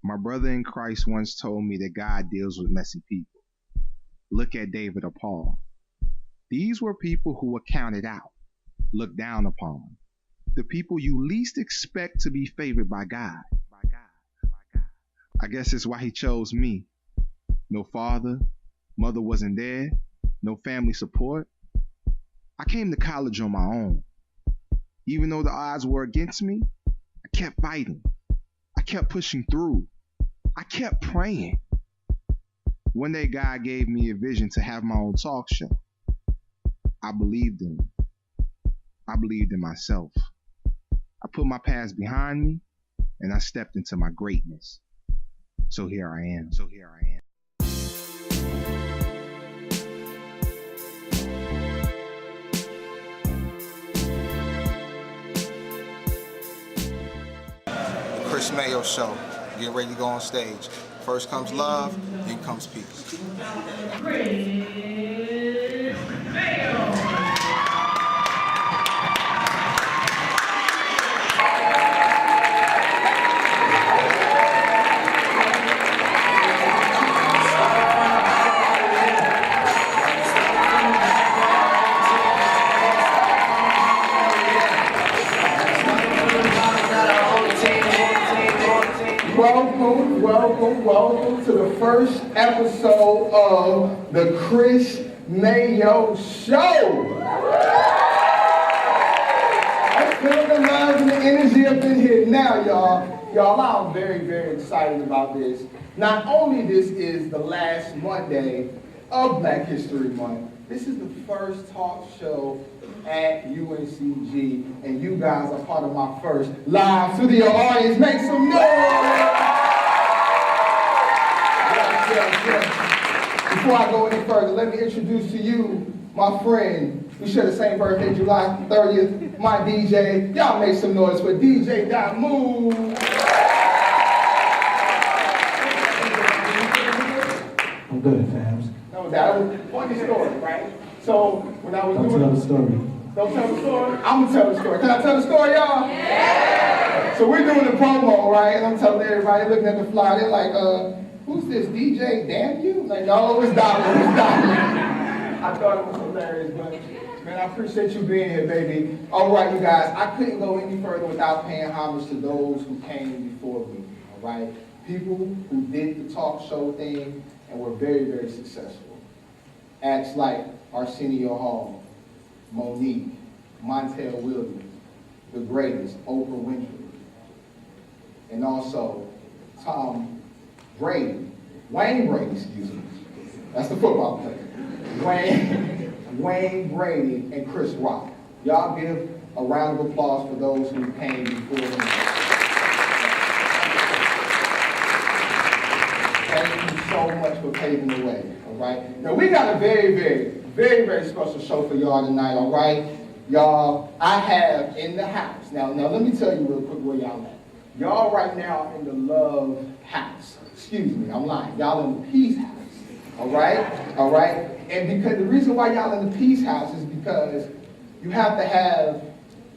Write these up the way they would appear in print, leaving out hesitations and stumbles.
My brother in Christ once told me that God deals with messy people. Look at David or Paul. These were people who were counted out, looked down upon, the people you least expect to be favored by God. I guess that's why he chose me. No father, mother wasn't there, no family support. I came to college on my own. Even though the odds were against me, I kept fighting. I kept pushing through. I kept praying. One day God gave me a vision to have my own talk show. I believed in him. I believed in myself. I put my past behind me and I stepped into my greatness. So here I am. Chris Mayo show. Getting ready to go on stage. First comes love, then comes peace. Welcome to the first episode of the Chris Mayo Show. I feel the love and the energy up in here now, y'all. Y'all, I'm very, very excited about this. Not only this is the last Monday of Black History Month, this is the first talk show at UNCG, and you guys are part of my first live studio audience. Make some noise! Before I go any further, let me introduce to you my friend. We share the same birthday, July 30th. My DJ. Y'all make some noise for DJ Move. I'm good, fams. That was a funny story, right? So when I was Don't doing tell the story. Don't tell the story? I'm gonna tell the story. Can I tell the story, y'all? Yeah! So we're doing the promo, right? And I'm telling everybody, looking at the flyer, they're like, who's this DJ? Damn you? Like, no, it's Dollar. I thought it was hilarious, but man, I appreciate you being here, baby. All right, you guys, I couldn't go any further without paying homage to those who came before me, all right? People who did the talk show thing and were very, very successful. Acts like Arsenio Hall, Monique, Montel Williams, the greatest, Oprah Winfrey, and also Tom Brady, Wayne Brady, excuse me. That's the football player. Wayne Brady and Chris Rock. Y'all give a round of applause for those who came before me. Thank you so much for paving the way, all right? Now, we got a very, very, very, very special show for y'all tonight, all right? Y'all, I have in the house. Now let me tell you real quick where y'all at. Y'all right now in the love house. Excuse me, I'm lying. Y'all in the peace house, all right? All right? And because the reason why y'all in the peace house is because you have to have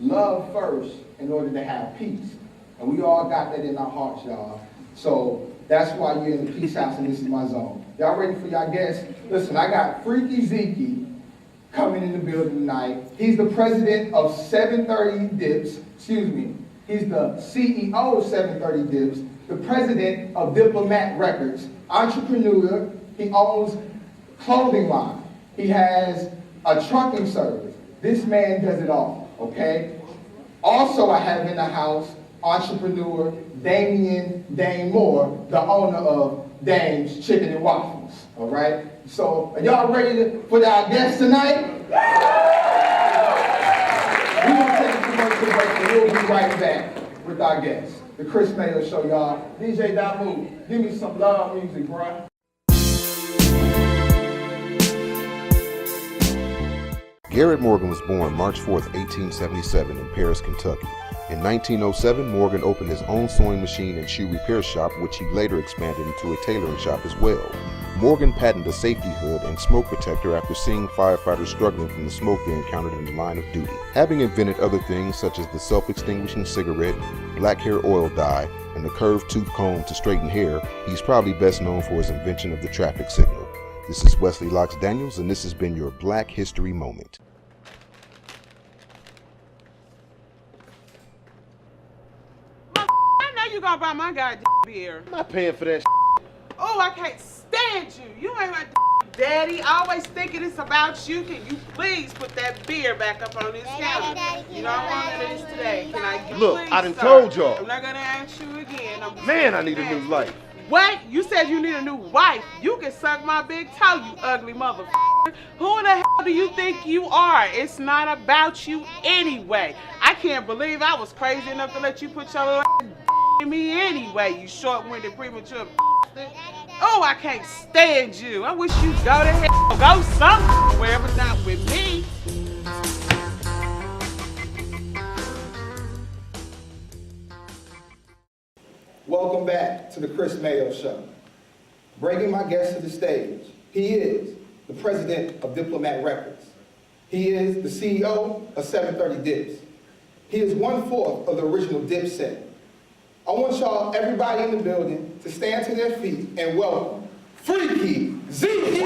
love first in order to have peace. And we all got that in our hearts, y'all. So that's why you're in the peace house and this is my zone. Y'all ready for y'all guests? Listen, I got Freekey Zekey coming in the building tonight. He's the president of 730 Dips. Excuse me. He's the CEO of 730 Dips, the president of Diplomats Records, entrepreneur. He owns clothing line. He has a trucking service. This man does it all, okay? Also, I have in the house entrepreneur Dame Moore, the owner of Dame's Chicken and Waffles, all right? So, are y'all ready for our guests tonight? We're going to take a commercial break and we'll be right back with our guests. The Chris Mayo Show, y'all. DJ Damu, give me some love music, bro. Garrett Morgan was born March 4th, 1877 in Paris, Kentucky. In 1907, Morgan opened his own sewing machine and shoe repair shop, which he later expanded into a tailoring shop as well. Morgan patented a safety hood and smoke protector after seeing firefighters struggling from the smoke they encountered in the line of duty. Having invented other things such as the self-extinguishing cigarette, black hair oil dye, and the curved tooth comb to straighten hair, he's probably best known for his invention of the traffic signal. This is Wesley Locks Daniels, and this has been your Black History Moment. I know you gonna buy my goddamn beer. I'm not paying for that. Oh, I can't stand you. You ain't my daddy. Always thinking it's about you. Can you please put that beer back up on this counter? You know, I want none of this today. Can I get Look, please, I done sir? told y'all. I'm not gonna ask you again. Man, I need a new life. What? You said you need a new wife. You can suck my big toe, you ugly motherfucker. Who the hell do you think you are? It's not about you anyway. I can't believe I was crazy enough to let you put your little in me anyway, you short-winded, premature bastard. Oh, I can't stand you. I wish you'd go to hell. Go somewhere, but not with me. Welcome back to the Chris Mayo Show. Bringing my guest to the stage, he is the president of Diplomat Records. He is the CEO of 730 Dips. He is 1/4 of the original Dip set. I want y'all, everybody in the building, to stand to their feet and welcome Freekey Zekey!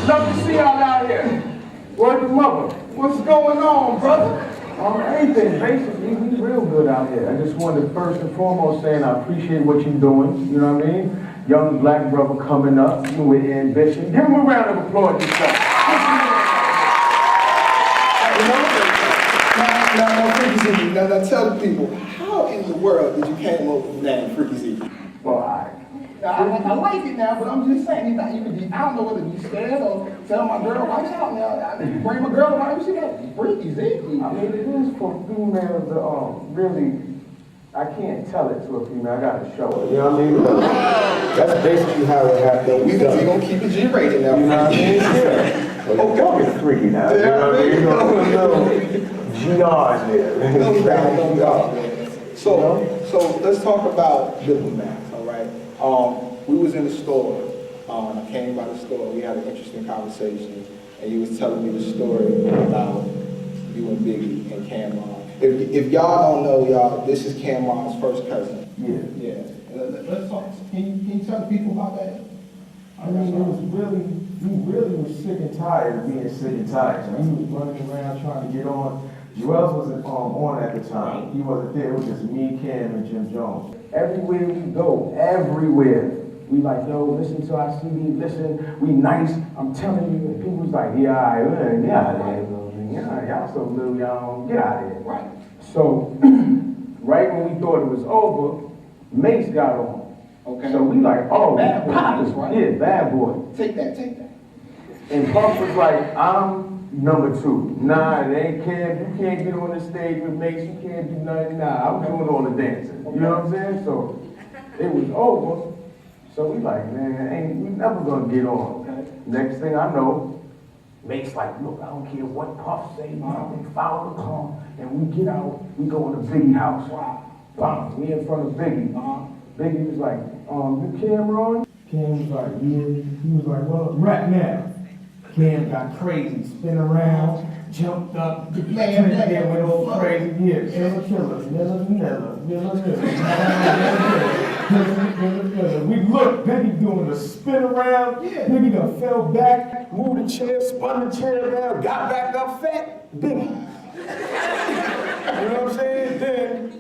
Love to see y'all out here. Word to mother. What's going on, brother? Anything, basically, we real good out here. I just wanted to first and foremost saying I appreciate what you're doing, you know what I mean? Young black brother coming up with ambition. Give him a round of applause yourself. Now tell the people, how in the world did you came up with the name Freekey Zekey? Well, I like it now, but I'm just saying, I don't know whether to be scared or tell my girl, watch out now. I mean, bring my girl around, she got Freekey Zekey. I mean, it is for females to really, I can't tell it to a female, I gotta show it. You know what I mean? That's basically how it happened. We're gonna keep it G-rated now. You know what I mean? Yeah. Well, y'all get freaky now. You know what I mean? You know, GR's there. No doubt. So let's talk about Diplomats, all right? We was in the store. I came by the store. We had an interesting conversation, and you was telling me the story about you and Biggie and Cameron. If y'all don't know, y'all, this is Cameron's first cousin. Yeah. Let's talk. Can you tell the people about that? I mean, he really was sick and tired of being sick and tired. So he was running around trying to get on. Joel's wasn't on at the time. He wasn't there. It was just me, Cam, and Jim Jones. Everywhere we go, everywhere, we like, yo, listen to our CD, listen, we nice. I'm telling you, and people was like, yeah, all right, get out of there, man. Y'all so little, y'all don't get out of here. Right. So, right when we thought it was over, Mace got on. Okay. So we like, oh, Bad Boy, Pop, right? Yeah, Bad Boy. Take that. And Puff was like, I'm number 2. Nah, they can't, you can't get on the stage with Mace, you can't do nothing. Nah, I'm doing all the dancing. You know what I'm saying? So it was over. So we like, man, we never gonna get on. Okay. Next thing I know, Mace like, look, I don't care what Puff say, we follow the car, and we get out, we go in the Biggie house. Wow. Bam, we in front of Biggie. Biggie was like, you Cameron? Cam was like, yeah. He was like, well, right now. Cam got crazy, spin around, jumped up, went all crazy. Yeah, killer. We looked, Biggie doing the spin around. Yeah. Biggie done fell back, moved the chair, spun the chair around, got back up fat. Biggie. You know what I'm saying? Then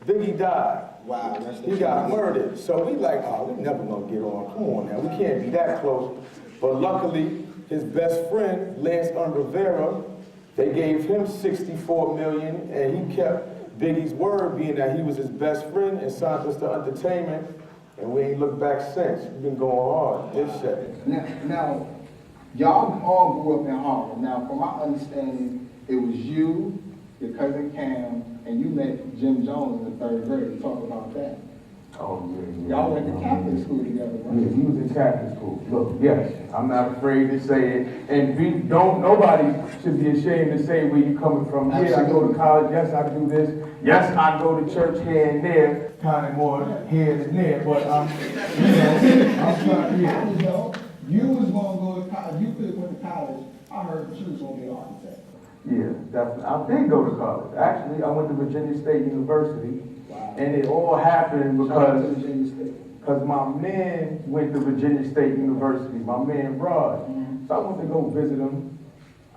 Biggie died. Wow. He got murdered. So we like, we never gonna get on. Come on now, we can't be that close. But luckily, his best friend, Lance Rivera, they gave him $64 million, and he kept Biggie's word, being that he was his best friend, and signed us to entertainment, and we ain't looked back since. We've been going hard, this shit. Now, y'all all grew up in Harlem. Now, from my understanding, it was you, your cousin Cam, and you met Jim Jones in the 3rd grade. Talk about that. Oh, yeah. Y'all went to Catholic school together, right? Yeah, he was in Catholic school. Look, yes, I'm not afraid to say it. And nobody should be ashamed to say where you coming from. Yeah, I go to college. Yes, I do this. Yes, I go to church here and there. Kind of more here than there, but I'm trying, yeah. You was gonna go to college. You could have went to college. I heard you was gonna be an architect. Yeah, definitely. I did go to college. Actually, I went to Virginia State University. Wow. And it all happened because my man went to Virginia State University, my man Rod. So I went to go visit him.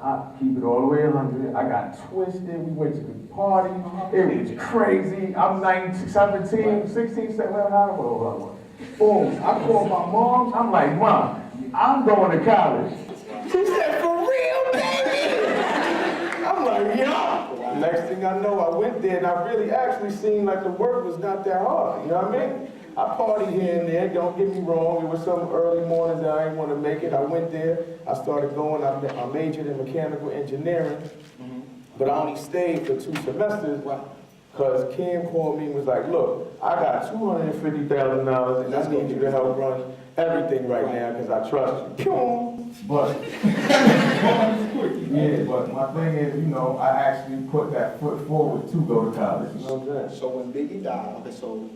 I keep it all the way 100. I got twisted. We went to the party. It was crazy. I'm 19, 17, 16, 17, however old I was. Boom. I called my mom. I'm like, Mom, I'm going to college. She said, for real, baby? I'm like, yeah. Next thing I know, I went there and I really actually seen like the work was not that hard. You know what I mean? I partied here and there, don't get me wrong. It was some early mornings that I didn't want to make it. I went there, I started going, I majored in mechanical engineering, but I only stayed for 2 semesters because Kim called me and was like, look, I got $250,000 and I need you to help run everything right now because I trust you. But, yeah, but my thing is, you know, I actually put that foot forward to go to college. You know what I'm saying? So when Biggie died, okay, so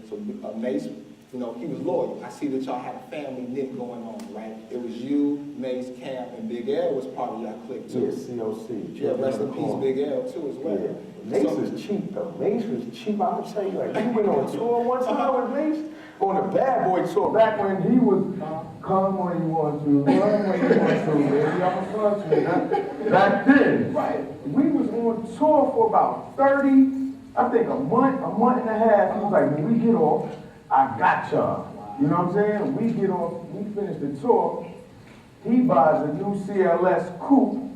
Mace, you know, he was loyal. I see that y'all had a family knit going on, right? It was you, Mace, Camp, and Big L was part of y'all clique too. Yeah, COC. Yeah, rest in peace, Big L too as well. Yeah. Mace was cheap though. Mace was cheap. I'm gonna tell you, like, he went on tour one time with Mace, on the Bad Boy tour, back when he was come when you want to, run when you want to, baby, I'm a front me. Back then, right, we was on tour for about 30, I think a month and a half. He was like, when we get off, I got y'all. You know what I'm saying? We get off, we finish the tour, he buys a new CLS coupe,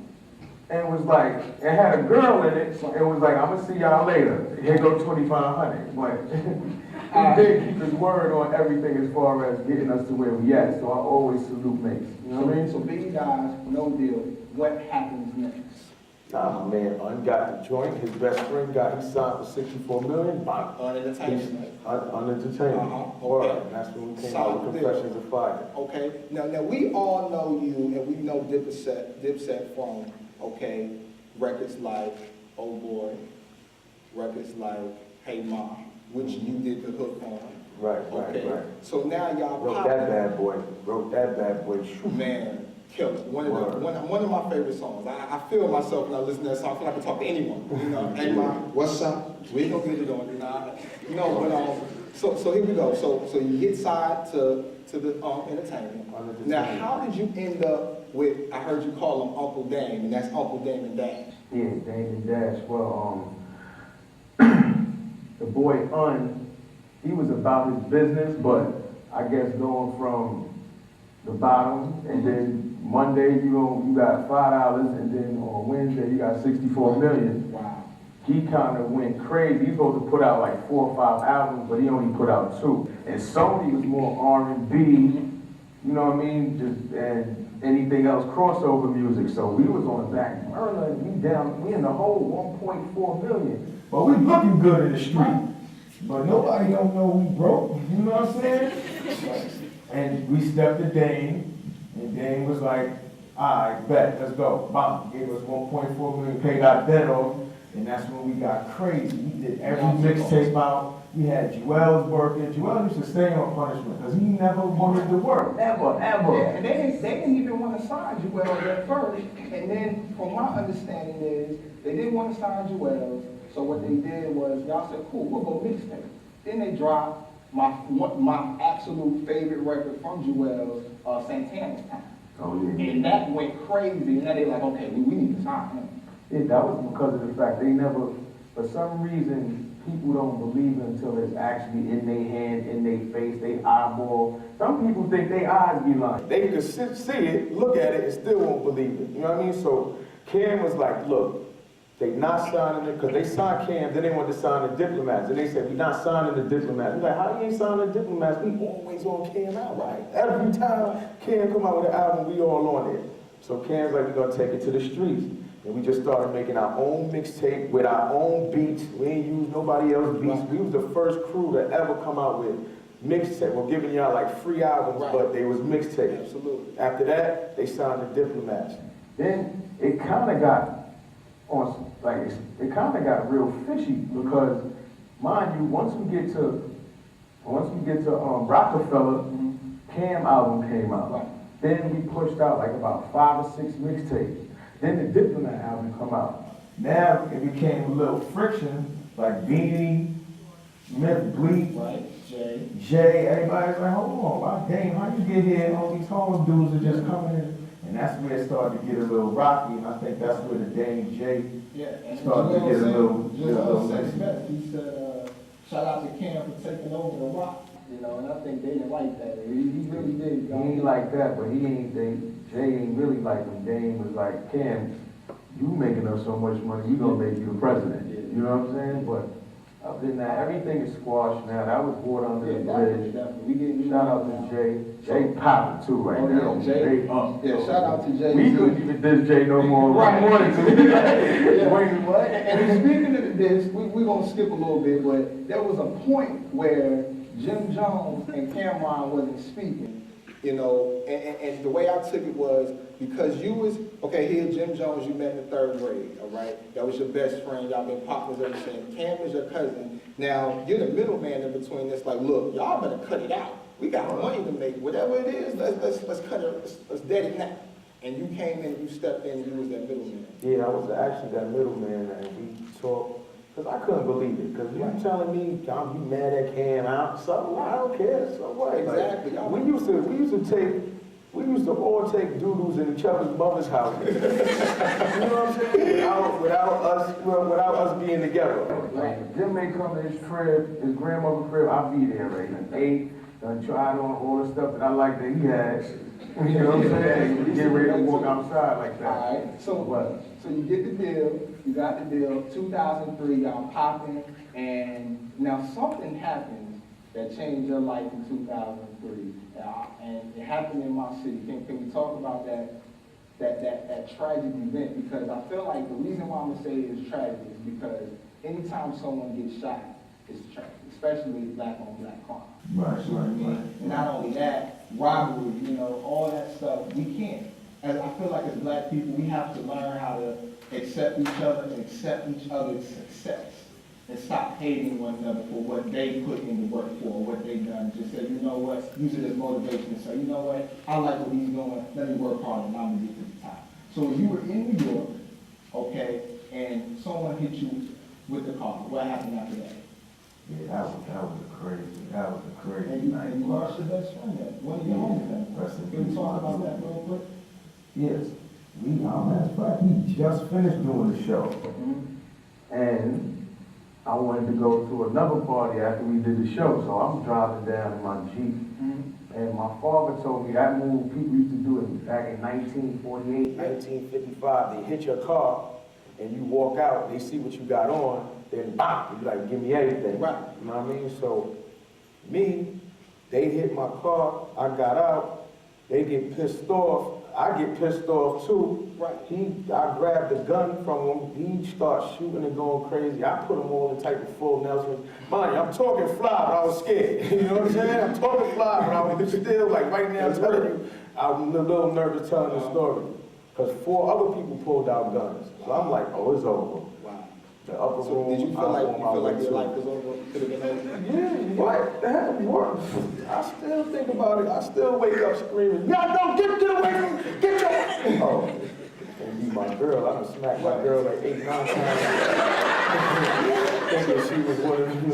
and was like, it had a girl in it, and was like, I'm gonna see y'all later. Here go 2,500. But he did keep his word on everything as far as getting us to where we at. So I always salute Mace. You know what I mean? So Biggie dies, no deal. What happens next? Nah, my man got the joint. His best friend he signed for $64 million. Unentertainment. Unentertainment. Okay. That's when we came out with Confessions of Fire. Okay. Now we all know you, and we know Dipset from, okay, records like Oh Boy, records like Hey Mom, which you did the hook on. Right. So now y'all wrote that bad boy. Man, killer. One of my favorite songs. I feel myself when I listen to that song. I feel like I can talk to anyone. You know, hey Mom, what's up? We ain't gonna get it on. You know, but so here we go. So you get signed to the entertainment. Now, how did you end up with? I heard you call him Uncle Dame, and that's Uncle Dame and Dash. Yeah, Dame and Dash. Well, the boy he was about his business, but I guess going from the bottom, and then Monday you got $5, and then on Wednesday you got $64 million. Wow. He kind of went crazy. He's supposed to put out like 4 or 5 albums, but he only put out 2. And Sony was more R&B, you know what I mean, and anything else crossover music. So we was on the back burner, and we in the hole 1.4 million. But we looking good in the street. But nobody don't know we broke, you know what I'm saying? And we stepped to Dame, and Dame was like, all right, bet, let's go. Bam, gave us 1.4 million, paid our debt off, and that's when we got crazy. We did every mixtape out. We had Joel's working. Joel used to stay on punishment because he never wanted to work, ever. Yeah, and they didn't even want to sign Joel at first. And then, from my understanding is, they didn't want to sign Joel. So what they did was, y'all said, cool, we'll go mixtape. Then they dropped my absolute favorite record from Joel, Santana's Time. Oh, yeah. And that went crazy. And now they're like, okay, we need to sign him. Yeah, that was because of the fact they never, for some reason, people don't believe it until it's actually in their hand, in their face, they eyeball. Some people think their eyes be lying. They can see it, look at it, and still won't believe it. You know what I mean? So Cam was like, look, they not signing it, because they signed Cam, then they wanted to sign the Diplomats. And they said, we're not signing the Diplomats. We're like, how you ain't signing the Diplomats? We always on Cam out, right? Every time Cam come out with an album, we all on it. So Cam's like, we're going to take it to the streets. And we just started making our own mixtape with our own beats. We ain't used nobody else's beats. We was the first crew to ever come out with mixtape, well, giving y'all like free albums, Right. but they was mixtapes. Absolutely. After that, they signed the Diplomats. Then it kind of got on, like, it kind of got real fishy because, mind you, once we get to Rockefeller, Cam album came out. Right. Then we pushed out like about 5 or 6 mixtapes. Then the Diplomat album come out. Now it became a little friction, like Beanie, Smith, Bleak, Right, Jay. Jay, everybody's like, hold on, why, dang, how you get here and all these homeless dudes are just coming in? And that's where it started to get a little rocky, and I think that's where the Dame Jay started to get a little said messy. it best. He said, shout out to Cam for taking over the rock. You know, and I think they didn't like that. He really did. He ain't like that, but Jay ain't really like him. Dame was like, Cam, you making us so much money, you gonna make you the president. You know what I'm saying? But other than that, everything is squashed now. That was water under the bridge. We getting Shout out to Jay. Jay popping too right Oh, now. yeah, Jay. Up. Yeah, shout out to Jay. We couldn't even diss Jay no more. Right. We wanted to. Yeah. Wait, what? And speaking of this, we're going to skip a little bit, but there was a point where Jim Jones and Cameron wasn't speaking, you know, and the way I took it was because you was, okay, here, Jim Jones, you met in the 3rd grade, all right? That was your best friend. Y'all been partners ever since. Cam is your cousin. Now, you're the middleman in between this, like, look, y'all better cut it out. We got money to make. Whatever it is, let's cut it, let's dead it now. And you came in, you stepped in, you was that middleman. Yeah, I was actually that middleman, and we talked, because I couldn't believe it. Because you telling me, John, you mad at Cam out? So I don't care. So what? Exactly. Like, we used to all take doodles in each other's mother's house. You know what I'm saying? Without us being together. Like, Jim may come to his crib, his grandmother's crib, I'll be there, right? And ate, done tried on all the stuff that I like that he had. You know what I'm saying? Get ready to walk outside like that. All right. So you get the deal. You got the deal. 2003, y'all popping, and now something happens that changed your life in 2003, and it happened in my city. Can we talk about that tragic event? Because I feel like the reason why I'm gonna say it is tragic is because anytime someone gets shot, it's tragic, especially black on black crime. Right. And not only that, robbery, you know, all that stuff, we can't. And I feel like as black people, we have to learn how to accept each other and accept each other's success. And stop hating one another for what they put in the work for, what they've done. Just say, you know what, use it as motivation and say, you know what, I like what he's doing, let me work hard and I'm gonna get to the top. So when you were in New York, okay, and someone hit you with the car, what happened after that? Yeah, that was a crazy And you night. lost your best friend, one of your homies. Can we talk about that real quick? Yes. Matter of fact, he just finished doing the show. And I wanted to go to another party after we did the show, so I'm driving down in my Jeep. And my father told me that move people used to do it back in 1948, 1955. They hit your car and you walk out, they see what you got on, then bam, you like, give me everything. Right. You know what I mean? So me, they hit my car, I got out, they get pissed off. I get pissed off too. Right. I grabbed the gun from him. He starts shooting and going crazy. I put him all in type of full Nelson. Mind you, I'm talking fly, but I was scared. You know what I'm saying? I'm talking fly, but I was still like right now telling you, I'm a little nervous telling the story. Because 4 other people pulled out guns. So I'm like, oh, it's over. Wow. The upper So room. did you feel like your life was over? Could have been over? Yeah, what? That worked. I still think about it. I still wake up screaming, y'all don't get away from me, get your Oh, and be my girl. I done smacked my girl like 8, 9 times. Thinking she was one of them.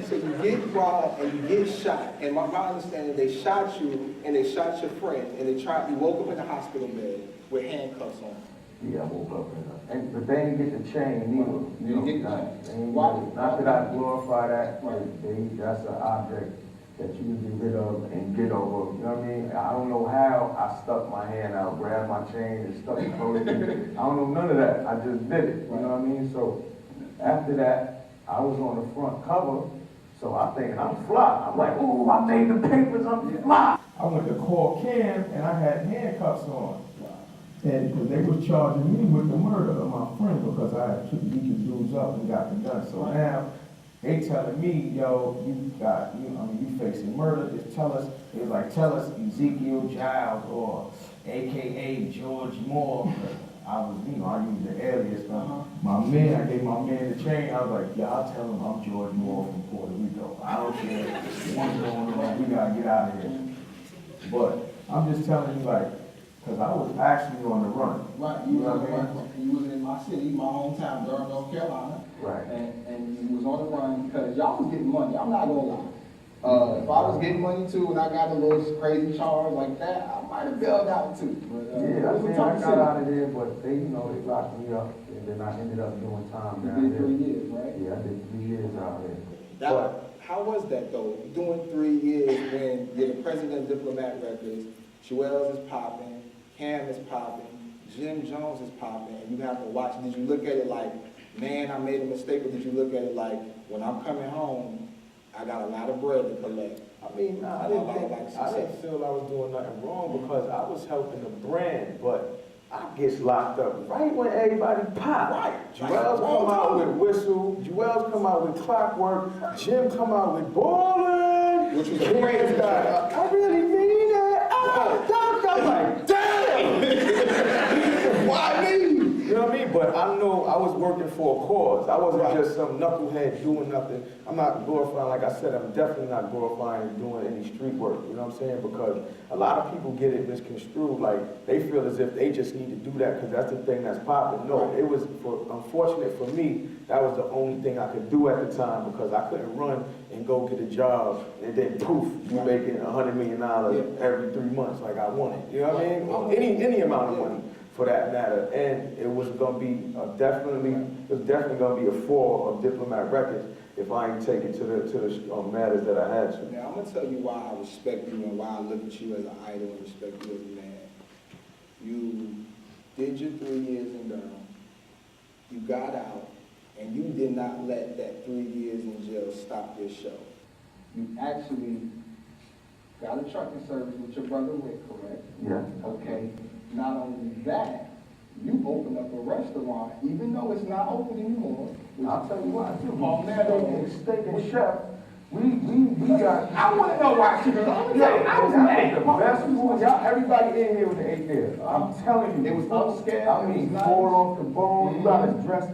So you get robbed and you get shot. And my understanding, they shot you and they shot your friend and you woke up in the hospital bed with handcuffs on. Yeah, I woke up in but they didn't get the chain either. You didn't get the chain. Not that I glorify that, that's an object that you can get rid of and get over. You know what I mean? I don't know how I stuck my hand out, grabbed my chain and stuck it close. I don't know none of that. I just did it. You know what I mean? So after that, I was on the front cover, so I'm thinking I'm fly. I'm like, ooh, I made the papers, I'm fly. I went to call Cam and I had handcuffs on. And because they was charging me with the murder of my friend because I had took these dudes up and got the gun. So now, they telling me, yo, you facing murder. Just tell us. They was like, tell us Ezekiel Giles or AKA George Moore. I was, I used the alias. I gave my man the chain. I was like, yeah, I'll tell him I'm George Moore from Puerto Rico. I don't care what's going on. We gotta get out of here. But I'm just telling you, like, because I was actually on the run. Right, you was on the run. You was in my city, my hometown, Durham, North Carolina. Right. And you was on the run because y'all was getting money. I'm not gonna lie. If I was getting money too and I got a little crazy charge like that, I might have bailed out too. But, yeah, I got out of there, but they, they locked me up, and then I ended up doing time down you there. did 3 years, right? Yeah, I did 3 years out there. How was that though? Doing 3 years when you're the president of Diplomat Records, Joel's is popping, Cam is popping, Jim Jones is popping, and you have to watch. Did you look at it like, man, I made a mistake, or did you look at it like, when I'm coming home, I got a lot of bread to collect? I mean, I didn't feel I was doing nothing wrong because I was helping the brand, but I get locked up right when everybody pop. Right. Joel's come out with Whistle, Joel's come out with Clockwork, Jim come out with Ballin'. Which was the greatest guy. I really mean that. I'm like, damn! Why me? You know what I mean? But I know I was working for a cause. I wasn't just some knucklehead doing nothing. I'm not glorifying, like I said, I'm definitely not glorifying doing any street work, you know what I'm saying? Because a lot of people get it misconstrued, like they feel as if they just need to do that because that's the thing that's popping. No, it was, unfortunate for me, that was the only thing I could do at the time because I couldn't run and go get a job and then poof, you making $100 million every 3 months like I wanted, you know what I mean? Or any amount of money for that matter. And it was gonna be definitely gonna be a fall of Diplomat Records if I ain't take it to the matters that I had to. Now I'm gonna tell you why I respect you and why I look at you as an idol and respect you as a man. You did your 3 years in Durham. You got out, and you did not let that 3 years in jail stop your show. You actually got a trucking service with your brother Rick, correct? Yeah. Okay. Not only that, you opened up a restaurant, even though it's not open anymore. I'll tell you why too. Palmetto Steak and Chef. We got. I want to know why she was on. I was mad. The best food. Y'all, everybody in here was ate there. I'm telling you, It was upscale. I mean, poured off the bone. You gotta dress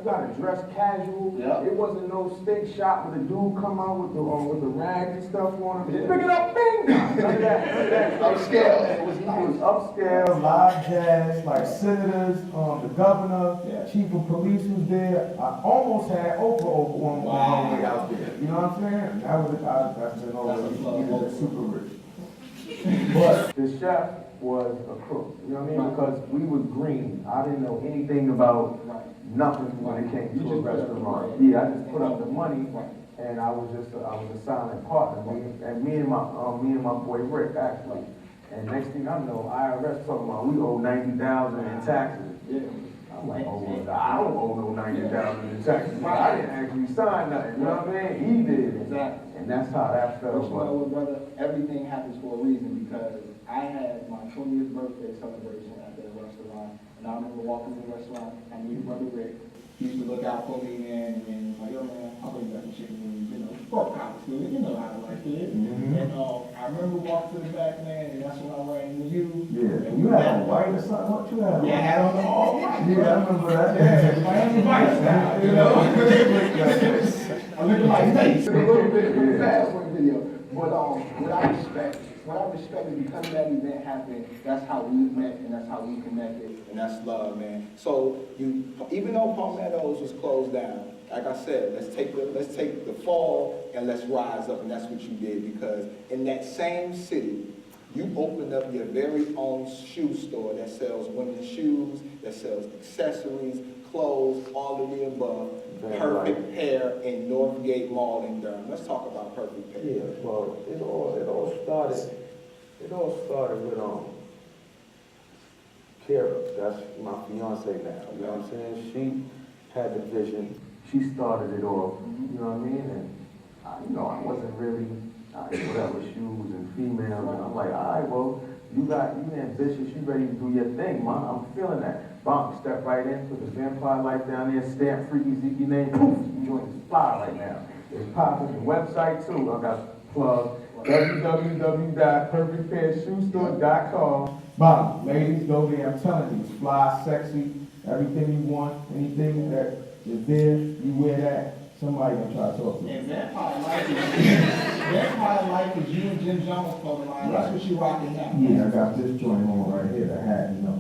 casual. Yeah. It wasn't no steak shop where the dude come out with the rags and stuff on him. Yeah. Pick it up, bing! None of that. Upscale. It was nice. It was upscale, live jazz, like senators, the governor, chief of police was there. I almost had Oprah over on my way out there. You know what I'm saying? That's been already, he was super rich. But the chef was a crook, you know what I mean? Because we was green. I didn't know anything about nothing when it came to a restaurant. Yeah, I just put up the money, and I was a silent partner. Me and my boy Rick, actually. And next thing I know, IRS talking about we owe $90,000 in taxes. Yeah. I'm like, oh, well, I don't owe no $90,000 in taxes. I didn't actually sign nothing, you know what I mean? He did. Exactly. And that's how that felt. But you know what, brother? Everything happens for a reason because I had my 20th birthday celebration at that restaurant. And I remember walking in the restaurant, I knew your brother Rick. He used to look out for me, man, and like, yo, man, I'll bring you back the chicken wings, pork chops, you know how to like it. Mm-hmm. And I remember walking to the back, man, and that's when I ran into you. Yeah, and you had on white or something? What you had on? Yeah, I had on the all white. Yeah, I remember that. Yeah, Miami Vice now, you know. I look at my face. A little bit from the fast one video. But what I respect is because that event happened, that's how we met and that's how we connected. And that's love, man. So even though Palmetto's was closed down, like I said, let's take the fall and let's rise up, and that's what you did because in that same city, you opened up your very own shoe store that sells women's shoes, that sells accessories, clothes, all of the above. Perfect Pair in Northgate Mall in Durham. Let's talk about Perfect Pair. Yeah, well, it all started with Kara. That's my fiance now. You know what I'm saying? She had the vision. She started it off. You know what I mean? And I wasn't really whatever shoes and females. And I'm like, all right, well, you ambitious. You ready to do your thing, man. I'm feeling that. Bonk, step right in, put the vampire light down there, stamp Freekey Zekey name. Poof, you join this fly right now. It's popping. The website too. I got to plug www.perfectpairshoestore.com. Bottom, ladies, go there. I'm telling you, it's fly, sexy, everything you want, anything that is there, you wear that. Somebody gonna try to talk to you. And Vampire Life is you and Jim Jones clothing line. That's what you rocking now. Yeah, I got this joint on right here, the hat and the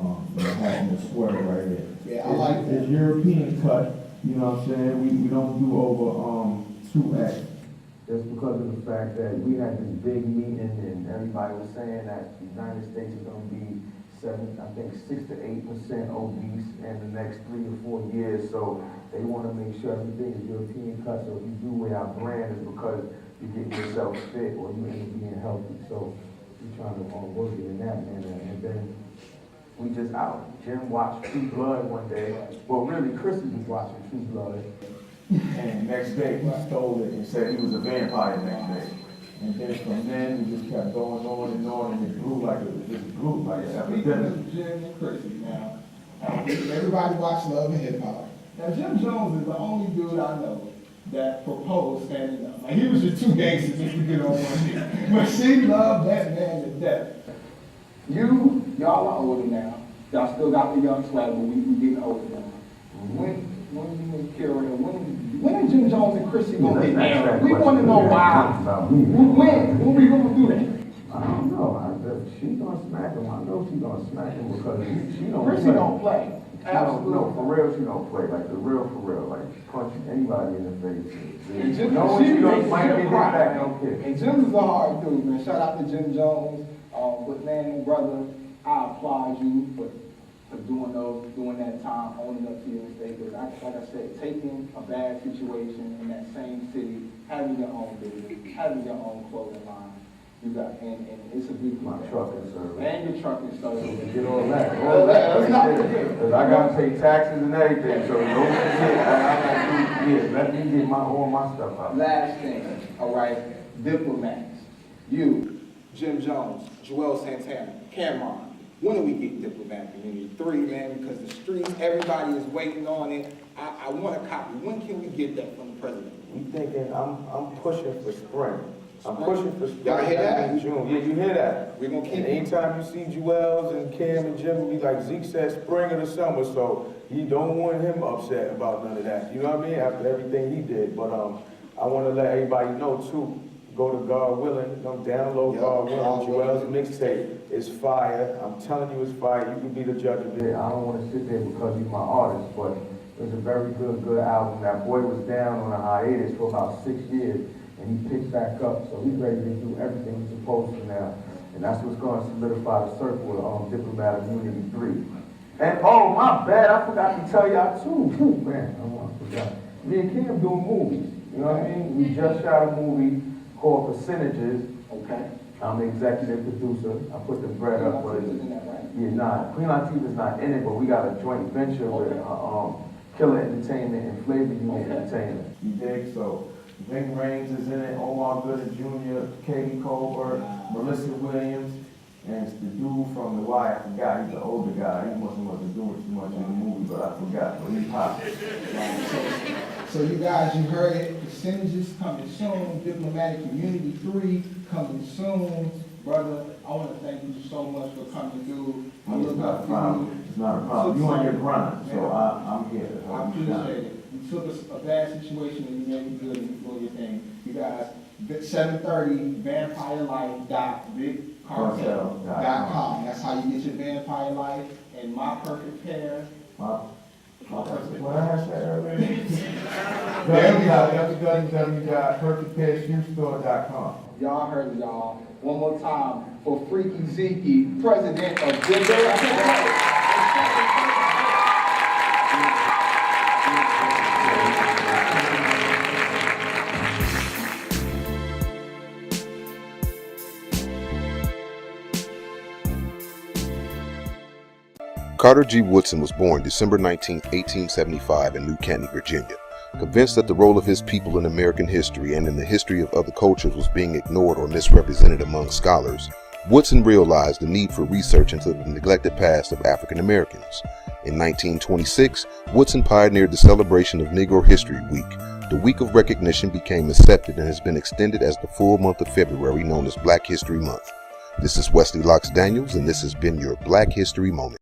hat and the sweater right here. Yeah, I like that. It's European cut, you know what I'm saying? We don't do over 2X. Just because of the fact that we had this big meeting and everybody was saying that the United States is going to be 6 to 8% obese in the next 3 to 4 years. So they want to make sure everything is European cut. So if you do wear our brand, it's because you get yourself fit or you end up being healthy. So we're trying to work it in that manner. And then we just out. Jim watched True Blood one day. Well, really, Chrissy was watching True Blood. And next day, he stole it and said he was a vampire next day. And then from then, we just kept going on, and it grew like an Speaking epidemic. of Jim and Chrissy now, everybody watch Love and Hip Hop. Now, Jim Jones is the only dude I know that proposed standing up. Like, he was just too gangster just to get on one knee. But she loved that man to death. Y'all are older now. Y'all still got the young swag, but we getting older now. When you and Kira, when are Jim Jones and Chrissy gonna get married? We want to know why. When we gonna do that? I don't know. She gonna smack him. I know she gonna smack him because she don't Chrissy play. don't play. Absolutely. No, for real, she don't play. Like for real. Like punch anybody in the face. And Jim, No one she don't might get back. Don't care. And Jim is a hard dude, man. Shout out to Jim Jones. But man, brother, I applaud you for doing that time, owning up to your mistake. Because like I said, taking a bad situation in that same city, having your own business, having your own clothing line, you got, and it's a beautiful My thing. trucking service. And your trucking service. Get all that. Let's not forget. Because I gotta pay taxes and everything, so don't forget. Let me get all my stuff out. Last thing, all right, Diplomats. You, Jim Jones, Joel Santana, Cameron. When do we get Diplomat Community 3, man? Because the streets, everybody is waiting on it. I want a copy. When can we get that from the president? We thinking, I'm pushing for spring. I'm pushing for spring. Y'all hear that? In June. Yeah, you hear that? We're gonna keep And anytime you see Joel's and Cam and Jim, be like Zeke said, spring or the summer, so you don't want him upset about none of that. You know what I mean? After everything he did. But I want to let everybody know too. Go to God Willing, download God Willing. Joel's mixtape is fire. I'm telling you, it's fire. You can be the judge of it. I don't want to sit there because he's my artist, but it's a very good album. That boy was down on a hiatus for about 6 years, and he picked back up, so he's ready to do everything he's supposed to now. And that's what's going to solidify the circle of Diplomat Immunity 3. And oh, my bad, I forgot to tell y'all too. Man, I forgot. Me and Cam doing movies. You know what I mean? We just shot a movie called Percentages. okay? I'm the executive producer. I put the bread up, but Isn't that right? Queen Latifah's not in it, but we got a joint venture with Killer Entertainment and Flavor Unit Entertainment. You dig? So Ving Rhames is in it, Omar Gooding Jr., Katie Colbert, Melissa Williams, and it's the dude from The Wire. I forgot. He's the older guy. He wasn't doing too much in the movie, but I forgot. But he's hot. So you guys, you heard it. Percentages coming soon. Diplomatic Community 3 coming soon. Brother, I want to thank you so much for coming through. It's not a problem. It's not a problem. You on your grind, so I'm here. I appreciate it. You took a bad situation and you made it good and you doing your thing. You guys, 730 vampirelife.bigcartel.com. That's how you get your vampire life and my perfect pair. What I said earlier. www.perfectpairshoestore.com. Y'all heard it, y'all. One more time for Freekey Zekey, president of Carter G. Woodson was born December 19, 1875 in New Canton, Virginia. Convinced that the role of his people in American history and in the history of other cultures was being ignored or misrepresented among scholars, Woodson realized the need for research into the neglected past of African Americans. In 1926, Woodson pioneered the celebration of Negro History Week, the week of recognition became accepted and has been extended as the full month of February, known as Black History Month. This is Wesley Locks Daniels, and this has been your Black History Moment.